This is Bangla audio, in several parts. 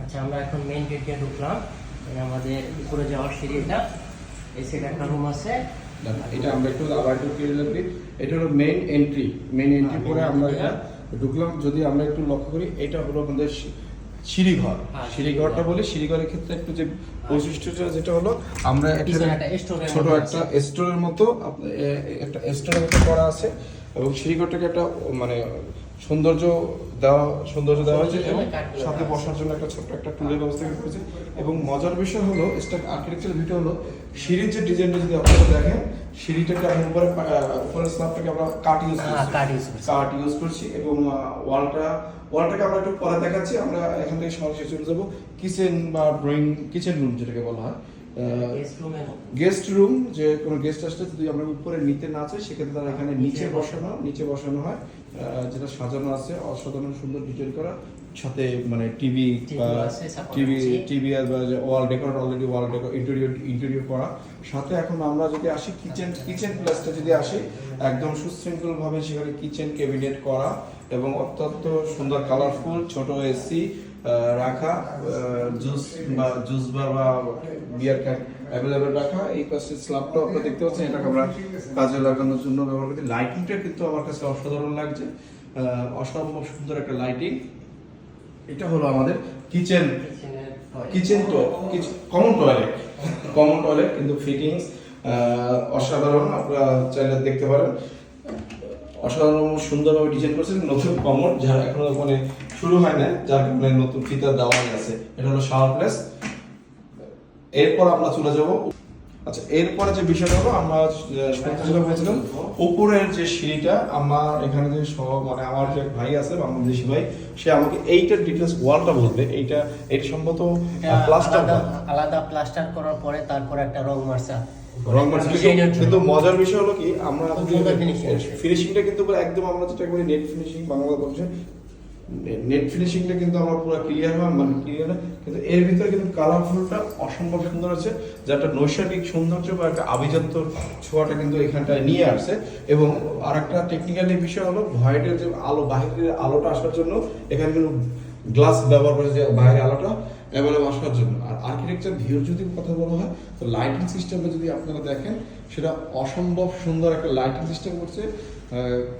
আচ্ছা, আমরা এখন মেইন গেট দিয়ে ঢুকলাম। আমাদের উপরে যাওয়ার সিঁড়িটা, এই সাইডে একটা রুম আছে। এটা আমরা একটু আবার একটু ক্লিয়ার করি। এটা হলো মেইন এন্ট্রি পরে আমরা এটা ঢুকলাম। যদি আমরা একটু লক্ষ্য করি, এটা হলো আমাদের সিঁড়িঘর। সিঁড়িঘরটা বলি, সিঁড়িঘরের ক্ষেত্রে একটু যে বৈশিষ্ট্যটা যেটা হলো, আমরা ছোট একটা স্টোরের মতো একটা স্টোরের মতো করা আছে এবং সিঁড়িঘরটাকে একটা মানে সৌন্দর্য দেওয়া হয়েছে এবং সাথে বসার জন্য একটা ছোট্ট একটা টুলের ব্যবস্থা করেছে। এবং মজার বিষয় হলো স্টাক আর্কিটেকচার ভিডিও হলো সিঁড়ির যে ডিজাইনটা যদি আপনারা দেখেন, সিঁড়িটাকে আমরা উপরের স্ল্যাবটাকে আমরা কাঠ ইউজ করছি এবং ওয়ালটাকে আমরা একটু পরে দেখাচ্ছি। আমরা এখান থেকে সরাসরি চলে যাবো কিচেন বা ড্রয়িং কিচেন রুম যেটাকে বলা হয়, গেস্ট রুম। যে কোনো গেস্ট আসলে যদি আমরা উপরে নিতে না চাই, সেক্ষেত্রে তারা এখানে নিচে বসানো হয়, যেটা সাজানো আছে অসাধারণ সুন্দর ডিজাইন করা, সাথে মানে টিভি বা ওয়াল ডেকোর অলরেডি ওয়াল ডেকোর ইন্টেরিয়র করা। সাথে এখন আমরা যদি আসি কিচেন প্লেসটা যদি আসি, একদম সুশৃঙ্খল ভাবে সেখানে কিচেন ক্যাবিনেট করা এবং অত্যন্ত সুন্দর কালারফুল ছোট এসি রাখা, জুস বার বা বিয়ার ক্যান অ্যাভেলেবেল রাখা। এই পাশে স্ল্যাবটা আপনারা দেখতে পাচ্ছেন, এটাকে আমরা কাজে লাগানোর জন্য ব্যবহার করি। লাইটিংটা কিন্তু আমার কাছে অসাধারণ লাগছে, অসম্ভব সুন্দর একটা লাইটিং। এটা হলো আমাদের কিচেন কমন টয়লেট কিন্তু ফিটিংস অসাধারণ। আপনারা চাইলে দেখতে পারেন, অসাধারণ সুন্দরভাবে ডিজাইন করছে। নতুন কমন যারা এখনো মানে শুরু হয় না, যার কারণে নতুন ফিতার দেওয়া আছে। এটা হলো শাওয়ার প্লেস। এরপর আমরা চলে যাব। আচ্ছা, এরপরে যে বিষয়টা হলো, আমরা যেটা বলছিলাম, উপরের যে সিঁড়িটা, আমার এখানে যে মানে আমার যে ভাই আছে বাংলাদেশি ভাই, সে আমাকে এইটার ডিটেলস ওয়ালটা বলবে। এইটা সম্ভবত আলাদা প্লাস্টার করার পরে তারপর একটা রং মারছে। কিন্তু মজার বিষয় হলো কি, আমরা ফিনিশিংটা কিন্তু একদম আমরা যেটা বলি নেট ফিনিশিং, বাংলা বলছে নেট ফিনিশিংটা কিন্তু আমরা পুরো ক্লিয়ার হয়, মানে ক্লিয়ার না, কিন্তু এর ভিতরে কিন্তু কালারফুলটা অসম্ভব সুন্দর আছে, যা একটা নৈসর্গিক সৌন্দর্য বা একটা আভিজাত্য ছোঁয়াটা কিন্তু এখানটায় নিয়ে আসছে। এবং আর একটা টেকনিক্যালি বিষয় হলো, ভয়েডের যে আলো, বাহিরের আলোটা আসার জন্য এখানে কিন্তু গ্লাস ব্যবহার করেছে, যে বাইরের আলোটা অ্যাভেলেবল আসার জন্য। আর আর্কিটেকচার ভিউর যদি কথা বলা হয়, তো লাইটিং সিস্টেমটা যদি আপনারা দেখেন, সেটা অসম্ভব সুন্দর একটা লাইটিং সিস্টেম করছে,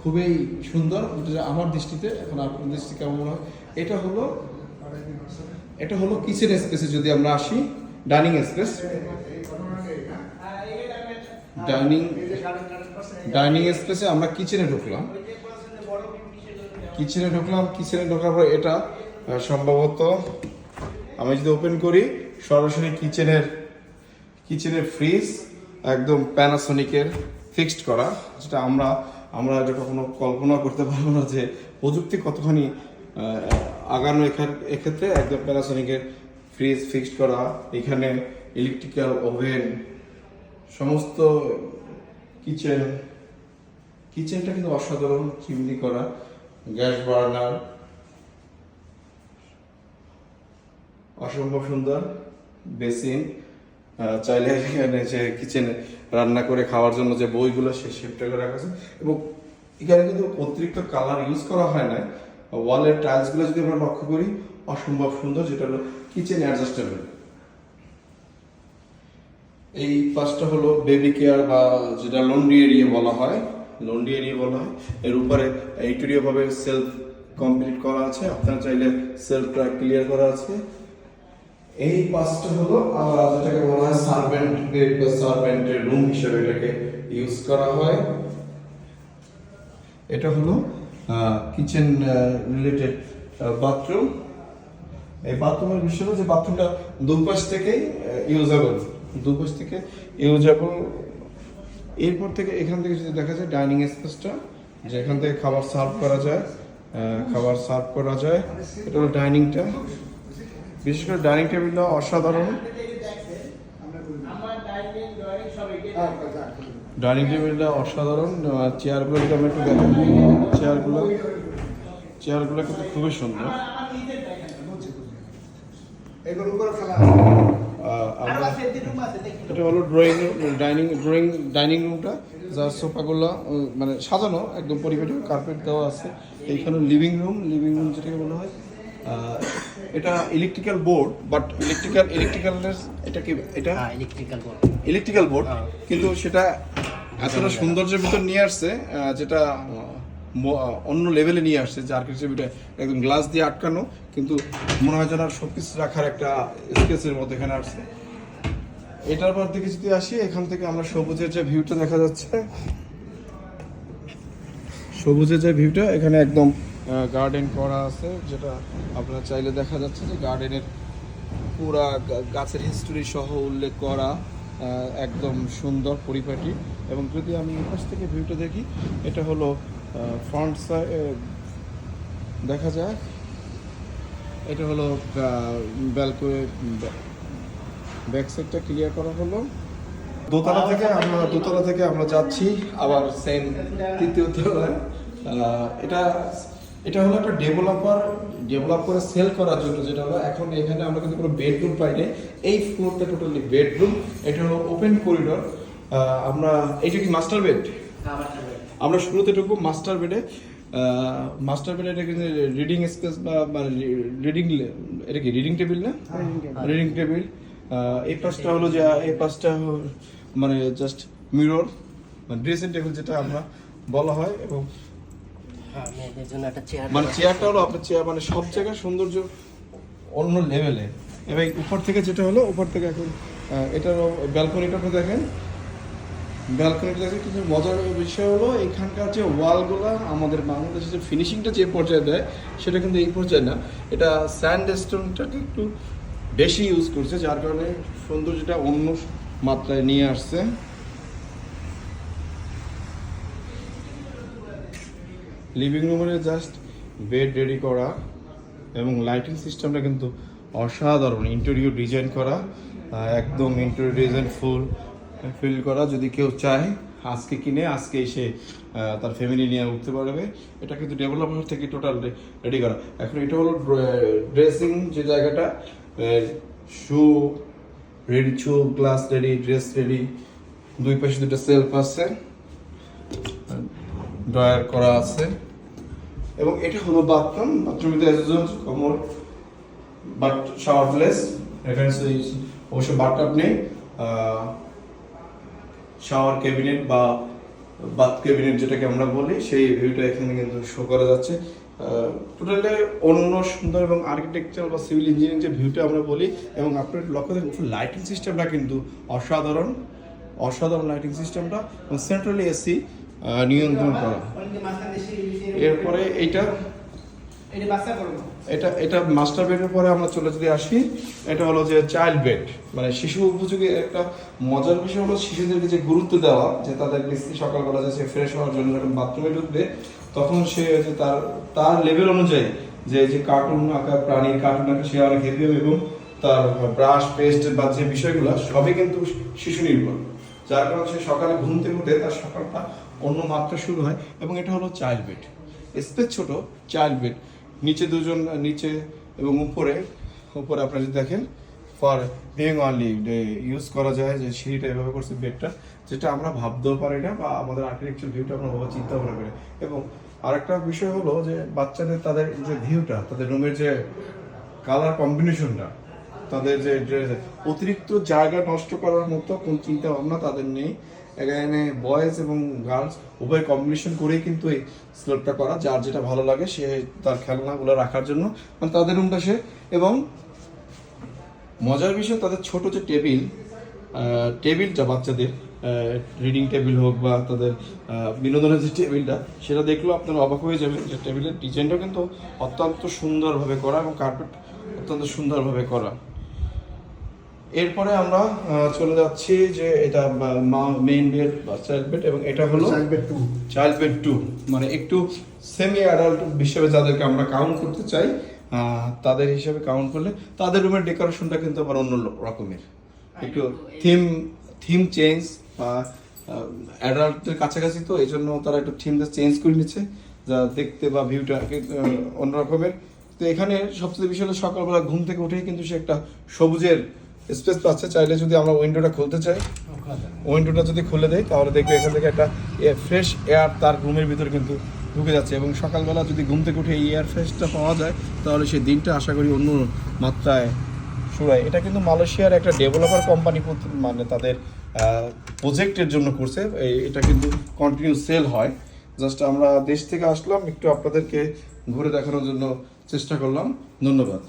খুবই সুন্দর আমার দৃষ্টিতে। এখন আপনার দৃষ্টি কেমন মনে হয়? এটা হলো কিচেন স্পেসে যদি আমরা আসি, ডাইনিং স্পেস। ডাইনিং স্পেসে আমরা কিচেনে ঢুকলাম। কিচেনে ঢোকার পর এটা সম্ভবত আমি যদি ওপেন করি, সরাসরি কিচেনের ফ্রিজ একদম প্যানাসোনিকের ফিক্সড করা, যেটা আমরা এটা কখনো কল্পনা করতে পারবো না যে প্রযুক্তি কতখানি আগানো। এক্ষেত্রে একদম প্যানাসোনিকের ফ্রিজ ফিক্সড করা, এখানে ইলেকট্রিক্যাল ওভেন, সমস্ত কিচেনটা কিন্তু অসাধারণ, চিমনি করা, গ্যাস বার্নার অসম্ভব সুন্দর, বেসিন, চাইলে এখানে যে কিচেনে রান্না করে খাওয়ার জন্য যে বইগুলো সে শেপটা করে রাখা আছে। এবং এখানে কিন্তু অতিরিক্ত কালার ইউজ করা হয় না। ওয়ালের টাইলসগুলো যদি আমরা লক্ষ্য করি, অসম্ভব সুন্দর, যেটা হলো কিচেন অ্যাডজাস্টেবল। এই পাশটা হলো বেবি কেয়ার বা যেটা লন্ড্রি এরিয়া বলা হয়। এর উপরে ইন্টেরিয়র ভাবে সেলফ কমপ্লিট করা আছে, আপনারা চাইলে সেলফটা ক্লিয়ার করা আছে। এই পাশটা হলো যেটাকে বলা হয় সার্ভেন্ট বেড বা সার্ভেন্টের রুম হিসেবে এটাকে ইউজ করা হয়। এটা হলো কিচেন রিলেটেড বাথরুম। এই বাথরুমের বিষয় হলো যে বাথরুমটা দুপাশ থেকে ইউজেবল। এরপর থেকে এখান থেকে যদি দেখা যায় ডাইনিং স্পেসটা, যে এখান থেকে খাবার সার্ভ করা যায়। এটা হলো ডাইনিংটা। বিশেষ করে ডাইনিং টেবিলটা অসাধারণ। চেয়ারগুলো যদি আমরা একটু দেখেন, চেয়ারগুলো কিন্তু খুবই সুন্দর। এটা হলো ডাইনিং রুমটা, যার সোফাগুলো মানে সাজানো একদম পরিপাটি, কার্পেট দেওয়া আছে। এইখানে লিভিং রুম যেটাকে বলা হয়, এটা ইলেকট্রিক্যাল বোর্ড, বাট ইলেকট্রিক্যালের এটা কি, এটা হ্যাঁ ইলেকট্রিক্যাল বোর্ড। ইলেকট্রিক্যাল বোর্ড, হ্যাঁ। কিন্তু সেটা এতটা সৌন্দর্যের ভিতর নিয়ে আসছে, যেটা অন্য লেভেলে নিয়ে আসছে, যার ক্ষেত্রে একদম গ্লাস দিয়ে আটকানো, কিন্তু মনে হয় যেন শোপিস রাখার একটা স্পেসের মধ্যে এখানে আসছে। এটার পর দিকে যদি আসি, এখান থেকে আমরা সবুজের যে ভিউটা দেখা যাচ্ছে, সবুজের যে ভিউটা, এখানে একদম গার্ডেন করা আছে, যেটা আপনারা চাইলে দেখা যাচ্ছে যে গার্ডেনের পুরা গাছের হিস্টোরি সহ উল্লেখ করা, একদম সুন্দর পরিপাটি। এবং যদি আমি এপাশ থেকে ভিউটা দেখি, এটা হলো ফ্রন্ট সাইড দেখা যায়, এটা হলো ব্যালকনি, ব্যাক সাইডটা ক্লিয়ার করা হলো। দোতলা থেকে আমরা যাচ্ছি আবার সেম তৃতীয় তলায়। এটা হলো একটা ডেভেলপ করে সেল করার জন্য, যেটা হলো এখন এখানে আমরা কিন্তু কোনো বেডরুম পাইনি, এই ফ্লোরটা টোটালি বেডরুম। এটা হলো ওপেন করিডোর। আমরা এইটা কি মাস্টার বেড, আমরা শুরুতে ঢুকবো মাস্টার বেডে। এটা কিন্তু রিডিং স্পেস বা রিডিং, এটা কি রিডিং টেবিল না, রিডিং টেবিল। এই পাশটা হলো যে, এই পাশটা মানে জাস্ট মিরর, ড্রেসিং টেবিল যেটা আমরা বলা হয়। এবং মেয়েদের জন্য একটা চেয়ার, মানে চেয়ারটা হলো আপনার চেয়ার, মানে সব জায়গায় সৌন্দর্য অন্য লেভেলে। এবং উপর থেকে যেটা হলো, উপর থেকে এখন এটার ব্যালকনিটা দেখেন, কিন্তু মজার বিষয় হলো এখানকার যে ওয়ালগুলো আমাদের বাংলাদেশে যে ফিনিশিংটা যে পর্যায়ে দেয়, সেটা কিন্তু এই পর্যায়ে না। এটা স্যান্ড স্টোনটাকে একটু বেশি ইউজ করছে, যার কারণে সৌন্দর্যটা অন্য মাত্রায় নিয়ে আসছে। লিভিং রুমের জাস্ট বেড রেডি করা এবং লাইটিং সিস্টেমটা কিন্তু অসাধারণ। ইন্টেরিয়র ডিজাইন করা, একদম ইন্টেরিয়র ডিজাইন ফুল ফিল করা। যদি কেউ চায় আজকে কিনে আজকে এসে তার ফ্যামিলি নিয়ে উঠতে পারবে। এটা কিন্তু ডেভেলপমেন্ট থেকে টোটাল রেডি করা। এখন এটা হলো ড্রেসিং যে জায়গাটা, শু রেডি, শু গ্লাস রেডি, ড্রেস রেডি, দুই পাশে দুটো সেলফ আছে, ড্রয়ার করা আছে। এবং এটা হলো বাথরুমের কমোড, বাট শাওয়ার প্লেস। এখানে অবশ্য বাথটাব নেই, শাওয়ার ক্যাবিনেট বা বাথ ক্যাবিনেট যেটাকে আমরা বলি, সেই ভিউটা এখানে কিন্তু শো করা যাচ্ছে। টোটালি অন্য সুন্দর এবং আর্কিটেকচার বা সিভিল ইঞ্জিনিয়ারিং যে ভিউটা আমরা বলি। এবং আপনার লক্ষ্য দেখুন লাইটিং সিস্টেমটা কিন্তু অসাধারণ লাইটিং সিস্টেমটা, এবং সেন্ট্রালি এসি নিয়ন্ত্রণ করা। এরপরে এটা মাস্টার বেডের পরে আমরা চলে যদি আসি, এটা হলো যে চাইল্ড বেড, মানে শিশু উপযোগী। একটা মজার বিষয় হলো শিশুদেরকে যে গুরুত্ব দেওয়া, যে তাদের সকালবেলা যে সে ফ্রেশ হওয়ার জন্য যখন বাথরুমে ঢুকবে, তখন সে যে তার লেভেল অনুযায়ী যে কার্টুন আঁকা, প্রাণীর কার্টুন আঁকা, সে অনেক হ্যাপি হবে। এবং তার ব্রাশ পেস্ট বা যে বিষয়গুলো সবই কিন্তু শিশু নির্ভর, যার কারণে সে সকালে ঘুম থেকে উঠে তার সকালটা অন্য মাত্রা শুরু হয়। এবং এটা হলো চাইল্ড বেড, স্পেস ছোট, চাইল্ড বেড। নিচে দুজন, নিচে এবং উপরে আপনারা যদি দেখেন ফর বিং অনলি ইউজ করা যায়, যে সিঁড়িটা এভাবে করছে বেডটা, যেটা আমরা ভাবতেও পারি না, বা আমাদের আর্কিটেকচার ভিউটা আমরা ভাবে চিন্তা ভাবনা করি। এবং আরেকটা বিষয় হলো যে বাচ্চাদের তাদের যে ভিউটা, তাদের রুমের যে কালার কম্বিনেশনটা, তাদের যে অতিরিক্ত জায়গা নষ্ট করার মতো কোন চিন্তা ভাবনা তাদের নেই। এখানে বয়েজ এবং গার্লস উভয় কম্বিনেশন করেই কিন্তু এই স্ল্যাবটা করা, যার যেটা ভালো লাগে সে তার খেলনাগুলো রাখার জন্য, মানে তাদের রুমটা সে। এবং মজার বিষয়, তাদের ছোট যে টেবিলটা বাচ্চাদের রিডিং টেবিল হোক বা তাদের বিনোদনের যে টেবিলটা, সেটা দেখলেও আপনারা অবাক হয়ে যাবেন যে টেবিলের ডিজাইনটাও কিন্তু অত্যন্ত সুন্দরভাবে করা এবং কার্পেট অত্যন্ত সুন্দরভাবে করা। এরপরে আমরা চলে যাচ্ছি যে এটা মেইন বেড বা চাইল্ড বেড, এবং এটা হলো চাইল্ড বেড 2, মানে একটু সেমি অ্যাডাল্ট হিসেবে যাদেরকে আমরা কাউন্ট করতে চাই, তাদের হিসেবে কাউন্ট করলে তাদের রুমের ডেকোরেশনটা কিন্তু আবার অন্য রকমের, একটু থিম চেঞ্জ বা অ্যাডাল্টদের কাছাকাছি, তো এই জন্য তারা একটু থিমটা চেঞ্জ করে নিচ্ছে, যা দেখতে বা ভিউটা অন্য রকমের। তো এখানে সবচেয়ে বিষয় হলো সকালবেলা ঘুম থেকে উঠেই কিন্তু সে একটা সবুজের স্পেস পাচ্ছে। চাইলে যদি আমরা উইন্ডোটা খুলতে চাই, উইন্ডোটা যদি খুলে দেয়, তাহলে দেখবে এখান থেকে একটা ফ্রেশ এয়ার তার রুমের ভিতরে কিন্তু ঢুকে যাচ্ছে এবং সকালবেলা যদি ঘুম থেকে উঠে এই এয়ার ফ্রেশটা পাওয়া যায় তাহলে সেই দিনটা আশা করি অন্য মাত্রায় শুরু হয়। এটা কিন্তু মালয়েশিয়ার একটা ডেভেলপার কোম্পানি মানে তাদের প্রজেক্টের জন্য করছে, এটা কিন্তু কন্টিনিউ সেল হয়। জাস্ট আমরা দেশ থেকে আসলাম, একটু আপনাদেরকে ঘুরে দেখানোর জন্য চেষ্টা করলাম। ধন্যবাদ।